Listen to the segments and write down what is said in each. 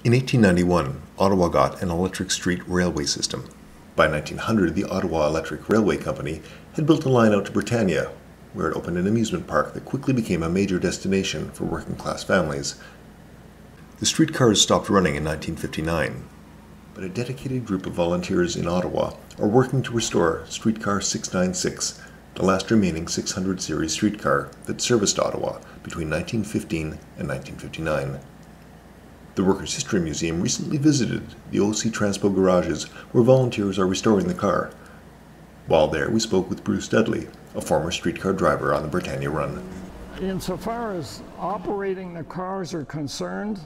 In 1891, Ottawa got an electric street railway system. By 1900, the Ottawa Electric Railway Company had built a line out to Britannia, where it opened an amusement park that quickly became a major destination for working-class families. The streetcars stopped running in 1959, but a dedicated group of volunteers in Ottawa are working to restore Streetcar 696, the last remaining 600 series streetcar that serviced Ottawa between 1915 and 1959. The Workers' History Museum recently visited the OC Transpo garages where volunteers are restoring the car. While there, we spoke with Bruce Dudley, a former streetcar driver on the Britannia run. Insofar as operating the cars are concerned,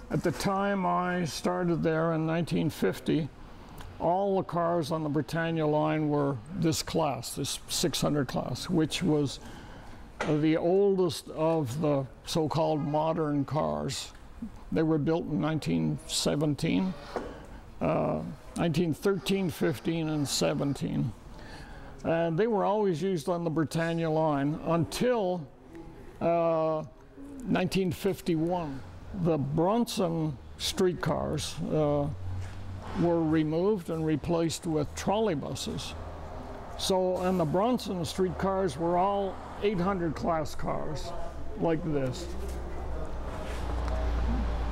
at the time I started there in 1950, all the cars on the Britannia line were this class, this 600 class, which was the oldest of the so-called modern cars. They were built in 1917, 1913, 15, and 17. And they were always used on the Britannia line until 1951. The Bronson streetcars were removed and replaced with trolley buses. And the Bronson streetcars were all 800 class cars like this.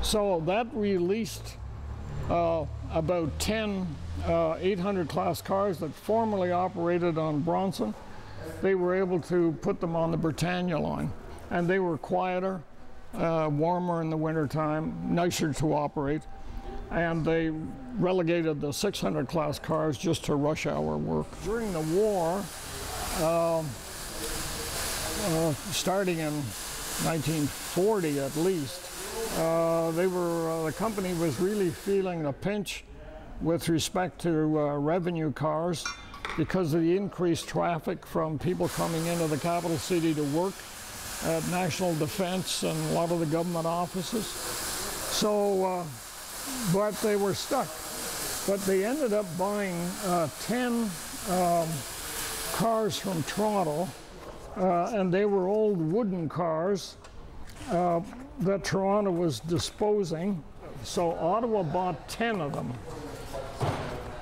So that released about 10 800 class cars that formerly operated on Bronson. They were able to put them on the Britannia line, and they were quieter, warmer in the wintertime, nicer to operate, and they relegated the 600 class cars just to rush hour work. During the war, starting in 1940 at least, the company was really feeling the pinch with respect to revenue cars because of the increased traffic from people coming into the capital city to work at National Defense and a lot of the government offices. So, but they were stuck. But they ended up buying 10 cars from Toronto, and they were old wooden cars that Toronto was disposing. So Ottawa bought 10 of them.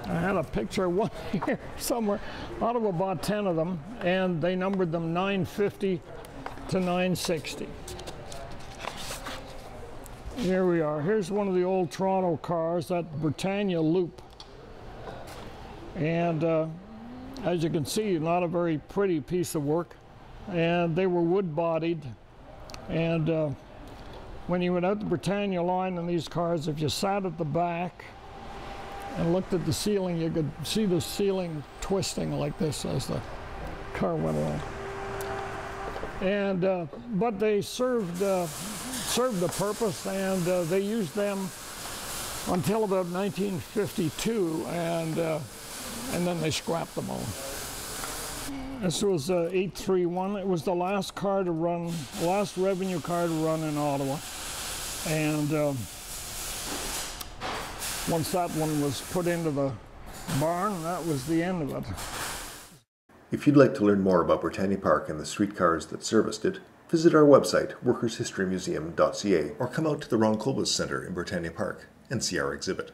I had a picture of one here somewhere. Ottawa bought 10 of them, and they numbered them 950 to 960. Here we are. Here's one of the old Toronto cars, that Britannia Loop. And as you can see, not a very pretty piece of work. And they were wood-bodied. And when you went out the Britannia line in these cars, if you sat at the back and looked at the ceiling, you could see the ceiling twisting like this as the car went along. And but they served the purpose, and they used them until about 1952, and then they scrapped them all. This was 831. It was the last car to run, last revenue car to run in Ottawa, and once that one was put into the barn, that was the end of it. If you'd like to learn more about Britannia Park and the streetcars that serviced it, visit our website, workershistorymuseum.ca, or come out to the Ron Colbus Centre in Britannia Park and see our exhibit.